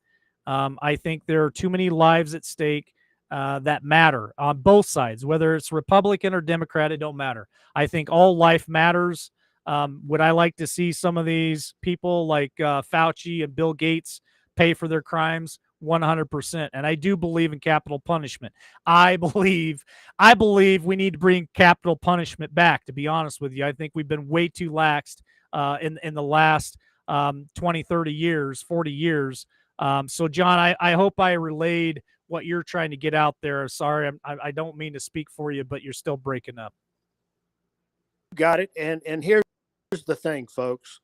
S1: I think there are too many lives at stake that matter on both sides, whether it's Republican or Democrat, it don't matter. I think all life matters. Would I like to see some of these people like Fauci and Bill Gates pay for their crimes? 100%. And I do believe in capital punishment. I believe we need to bring capital punishment back, to be honest with you. I think we've been way too laxed in the last 20, 30 years, 40 years. So, John, I hope I relayed what you're trying to get out there. Sorry, I don't mean to speak for you, but you're still breaking up.
S2: Got it. And here's the thing, folks.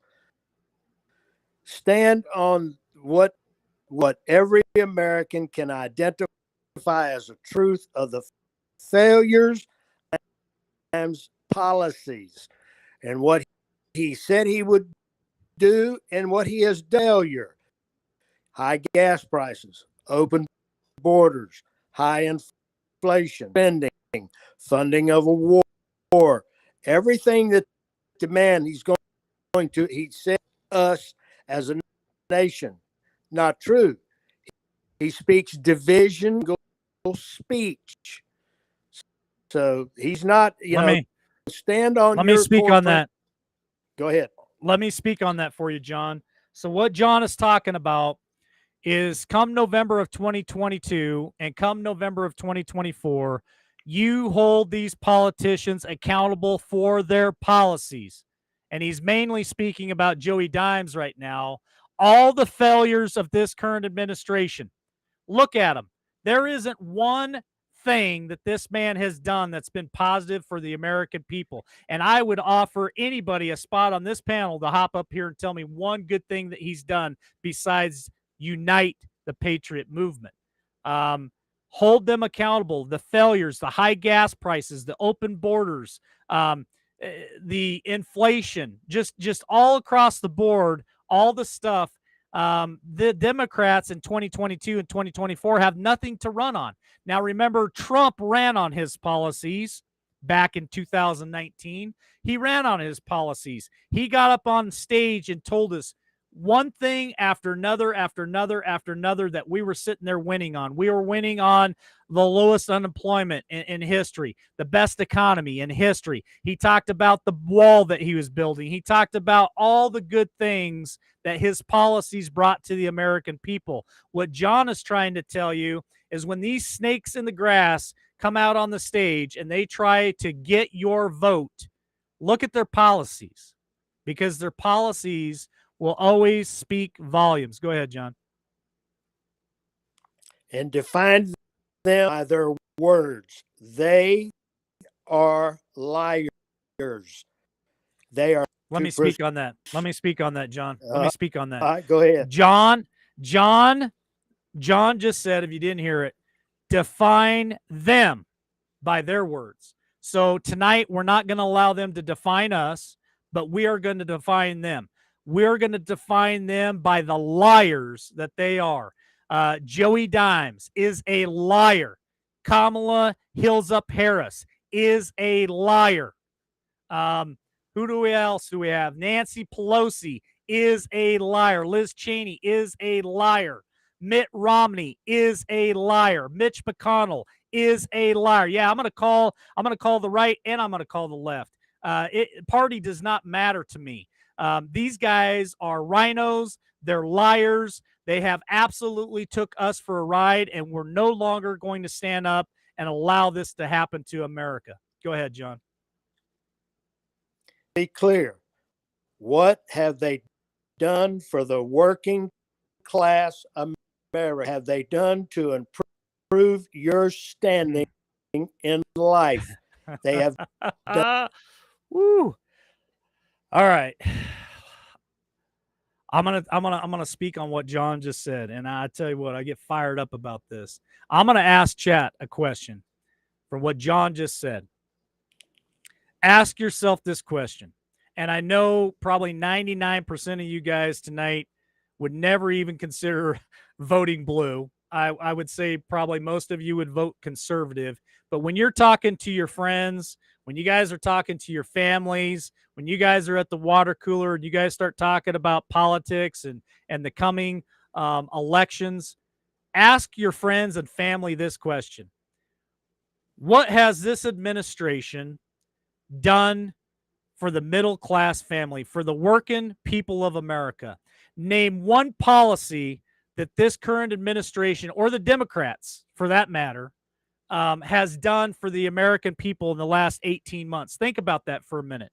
S2: Stand on what every American can identify as a truth of the failures and policies, and what he said he would do and what he has done. Failure. High gas prices, open borders, high inflation, spending, funding of a war, Everything that the man he's going to, he said us as a nation. Not true. He speaks division speech. So he's not, stand on
S1: let
S2: your
S1: me speak on that.
S2: Go ahead.
S1: Let me speak on that for you, John. So what John is talking about is come November of 2022 and come November of 2024, you hold these politicians accountable for their policies. And he's mainly speaking about Joey Dimes right now. All the failures of this current administration. Look at him. There isn't one thing that this man has done that's been positive for the American people. And I would offer anybody a spot on this panel to hop up here and tell me one good thing that he's done besides unite the patriot movement. Hold them accountable. The failures, the high gas prices, the open borders, the inflation, just all across the board, all the stuff. The Democrats in 2022 and 2024 have nothing to run on. Now, remember, Trump ran on his policies back in 2019. He ran on his policies. He got up on stage and told us one thing after another, after another, after another that we were sitting there winning on. We were winning on the lowest unemployment in history, the best economy in history. He talked about the wall that he was building. He talked about all the good things that his policies brought to the American people. What John is trying to tell you is when these snakes in the grass come out on the stage and they try to get your vote, look at their policies, because their policies will always speak volumes. Go ahead, John.
S2: And define them by their words. They are liars. They are.
S1: Let me speak on that. Let me speak on that, John. Let me speak on that.
S2: All right, go ahead.
S1: John just said, if you didn't hear it, define them by their words. So tonight, we're not going to allow them to define us, but we are going to define them. We're going to define them by the liars that they are. Joey Dimes is a liar. Kamala Hillsup Harris is a liar. Who else do we have? Nancy Pelosi is a liar. Liz Cheney is a liar. Mitt Romney is a liar. Mitch McConnell is a liar. Yeah, I'm going to call the right and I'm going to call the left. Party does not matter to me. These guys are rhinos. They're liars. They have absolutely took us for a ride, and we're no longer going to stand up and allow this to happen to America. Go ahead, John.
S2: Be clear. What have they done for the working class America? Have they done to improve your standing in life? They have done.
S1: Woo. All right. I'm gonna speak on what John just said, and I tell you what, I get fired up about this. I'm gonna ask chat a question from what John just said. Ask yourself this question, and I know probably 99% of you guys tonight would never even consider voting blue. I would say probably most of you would vote conservative. But when you're talking to your friends, when you guys are talking to your families, when you guys are at the water cooler and you guys start talking about politics and the coming elections, ask your friends and family this question. What has this administration done for the middle class family, for the working people of America? Name one policy that this current administration, or the Democrats for that matter, has done for the American people in the last 18 months. Think about that for a minute.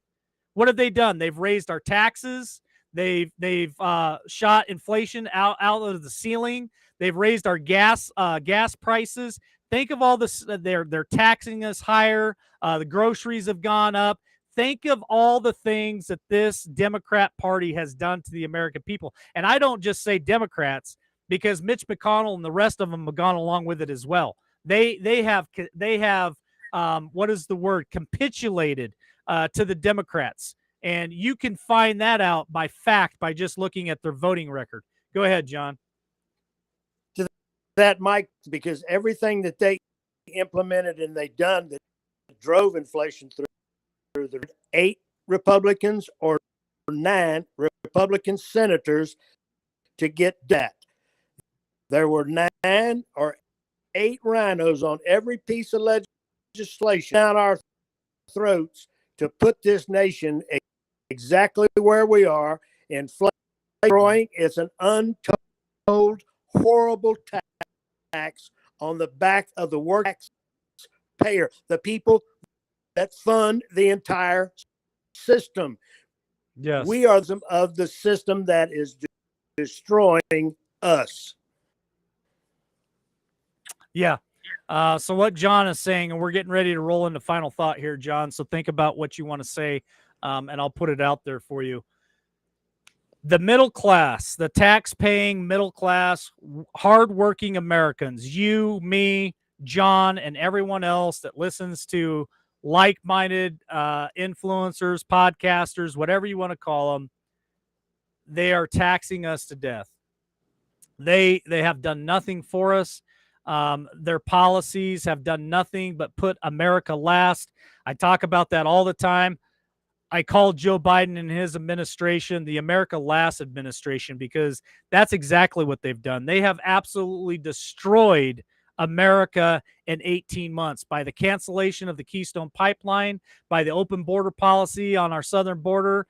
S1: What have they done? They've raised our taxes. They've shot inflation out of the ceiling. They've raised our gas prices. Think of all this. They're taxing us higher. The groceries have gone up. Think of all the things that this Democrat Party has done to the American people. And I don't just say Democrats, because Mitch McConnell and the rest of them have gone along with it as well. They have what is the word? Capitulated to the Democrats. And you can find that out by fact by just looking at their voting record. Go ahead, John.
S2: To that, Mike, because everything that they implemented and they done that drove inflation through the 8 Republicans or 9 Republican senators to get that. There were 9 or 8 rhinos on every piece of legislation down our throats to put this nation exactly where we are in flame. It's an untold, horrible tax on the back of the working taxpayer, the people that fund the entire system.
S1: Yes.
S2: We are some of the system that is destroying us.
S1: Yeah. So what John is saying, and we're getting ready to roll into final thought here, John. So think about what you want to say, and I'll put it out there for you. The middle class, the tax-paying middle class, hardworking Americans, you, me, John, and everyone else that listens to like-minded influencers, podcasters, whatever you want to call them, they are taxing us to death. They have done nothing for us. Their policies have done nothing but put America last. I talk about that all the time. I call Joe Biden and his administration the America Last administration because that's exactly what they've done. They have absolutely destroyed America in 18 months by the cancellation of the Keystone Pipeline, by the open border policy on our southern border.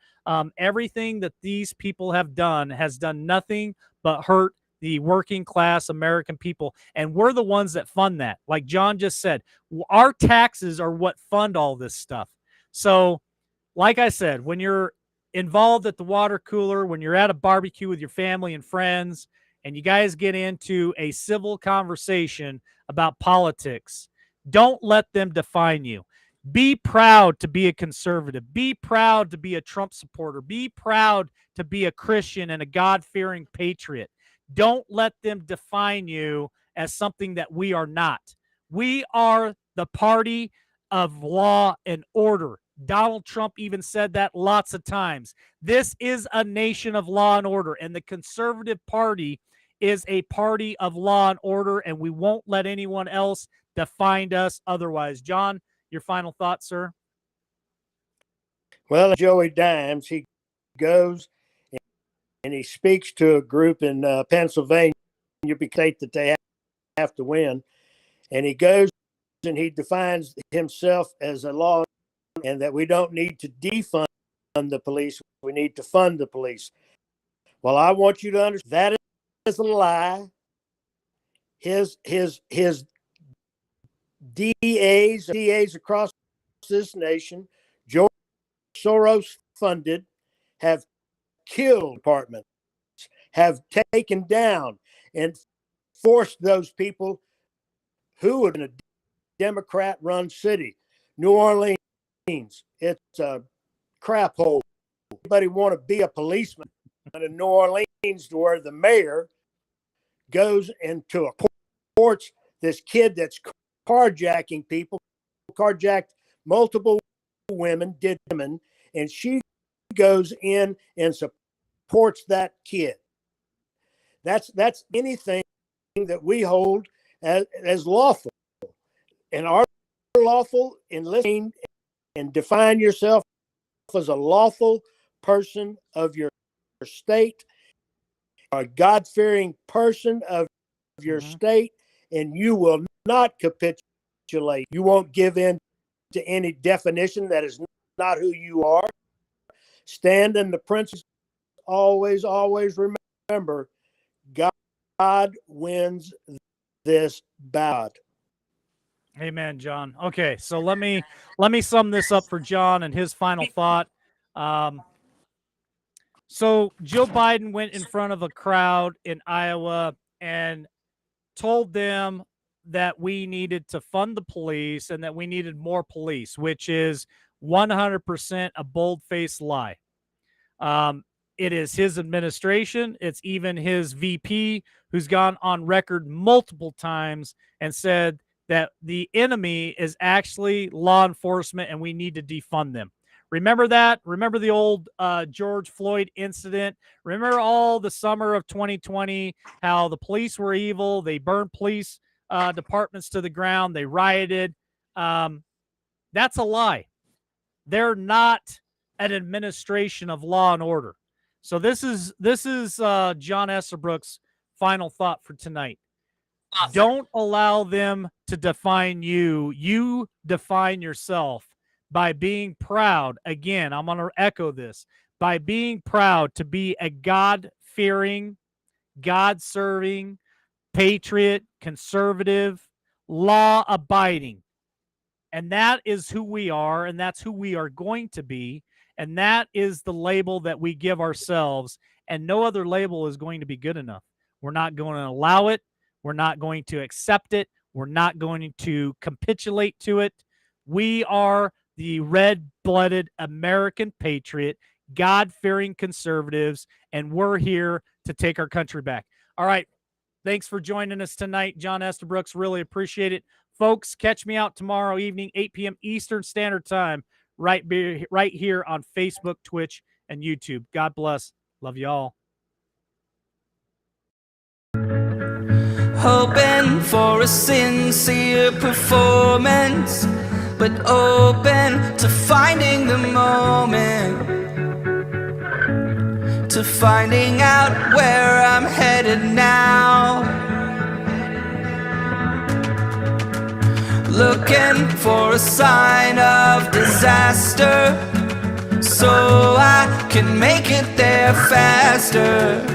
S1: Everything that these people have done has done nothing but hurt the working class American people. And we're the ones that fund that. Like John just said, our taxes are what fund all this stuff. So, like I said, when you're involved at the water cooler, when you're at a barbecue with your family and friends, and you guys get into a civil conversation about politics, don't let them define you. Be proud to be a conservative. Be proud to be a Trump supporter. Be proud to be a Christian and a God-fearing patriot. Don't let them define you as something that we are not. We are the party of law and order. Donald Trump even said that lots of times. This is a nation of law and order, and the Conservative Party is a party of law and order, and we won't let anyone else define us otherwise. John, your final thoughts, sir?
S2: Well, Joey Dimes, he goes and he speaks to a group in Pennsylvania because that they have to win. And he goes and he defines himself as a law and that we don't need to defund the police. We need to fund the police. Well, I want you to understand that is a lie. His DAs across this nation, George Soros funded, have killed departments, have taken down and forced those people who are in a Democrat-run city. New Orleans, it's a crap hole. Anybody want to be a policeman in New Orleans to where the mayor goes into a courts this kid that's carjacking people, carjacked multiple women, and she goes in and supports that kid. That's anything that we hold as lawful. And our lawful in listening and define yourself as a lawful person of your state, a God-fearing person of your state, and you will not capitulate. You won't give in to any definition that is not who you are. Stand in the principles. Always, always remember, God wins this bout.
S1: Amen, John. Okay, so let me sum this up for John and his final thought. So Joe Biden went in front of a crowd in Iowa and told them that we needed to fund the police and that we needed more police, which is 100% a bold-faced lie. It is his administration. It's even his VP who's gone on record multiple times and said that the enemy is actually law enforcement and we need to defund them. Remember that? Remember the old George Floyd incident? Remember all the summer of 2020, how the police were evil. They burned police departments to the ground. They rioted. That's a lie. They're not an administration of law and order. So this is John Estabrook's final thought for tonight. Don't allow them to define you. You define yourself by being proud. Again, I'm going to echo this. By being proud to be a God-fearing, God-serving, patriot, conservative, law-abiding. And that is who we are, and that's who we are going to be. And that is the label that we give ourselves. And no other label is going to be good enough. We're not going to allow it. We're not going to accept it. We're not going to capitulate to it. We are the red-blooded American patriot, God-fearing conservatives, and we're here to take our country back. All right. Thanks for joining us tonight, John Estabrooks. Really appreciate it. Folks, catch me out tomorrow evening, 8 p.m. Eastern Standard Time, right here on Facebook, Twitch, and YouTube. God bless. Love you all.
S3: Hoping for a sincere performance, but open to finding the moment, to finding out where I'm headed now. Looking for a sign of disaster, so I can make it there faster.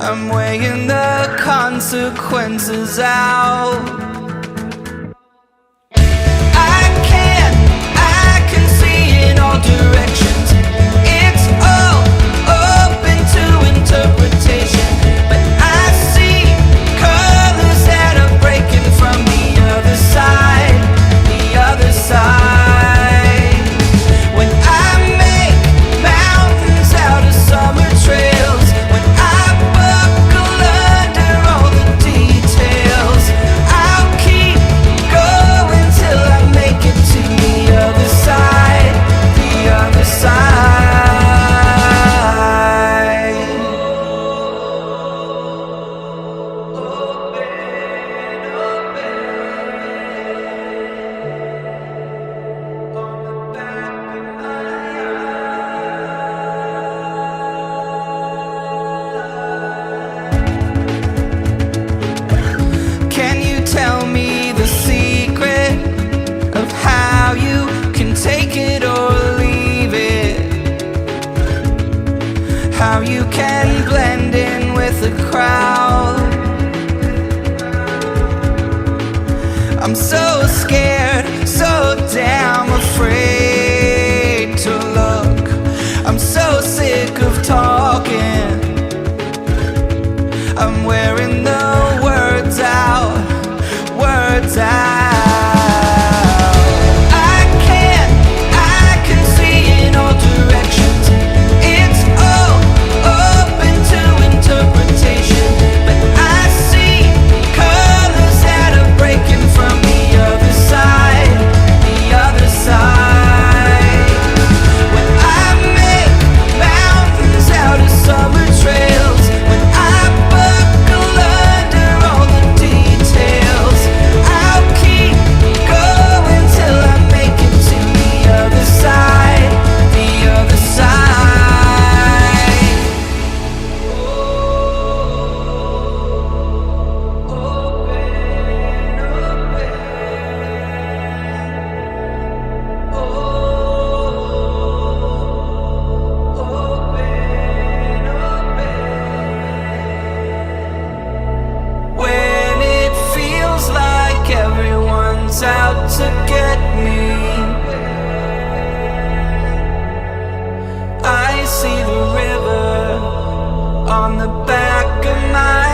S3: I'm weighing the consequences out. I can see in all directions. It's all open to interpretation, but I see colors that are breaking from the other side, the other side. When I make mountains out of summer trails, when I buckle under all the details, I'll keep going till I make it to the other side, the other side. Can you tell me the secret of how you can take it or leave it? How you can blend in with the crowd? I'm so scared, so damn afraid to look. I'm so sick of talking. I'm wearing the words out, words out. I can see in all directions. It's all open to interpretation, but I see colors that are breaking from the other side, the other side. When I make mountains out of summer trails, when I buckle under all the details, I'll keep going till I make it to the other side, the other side. When it feels like everyone's out to get me, I see the river on the back of my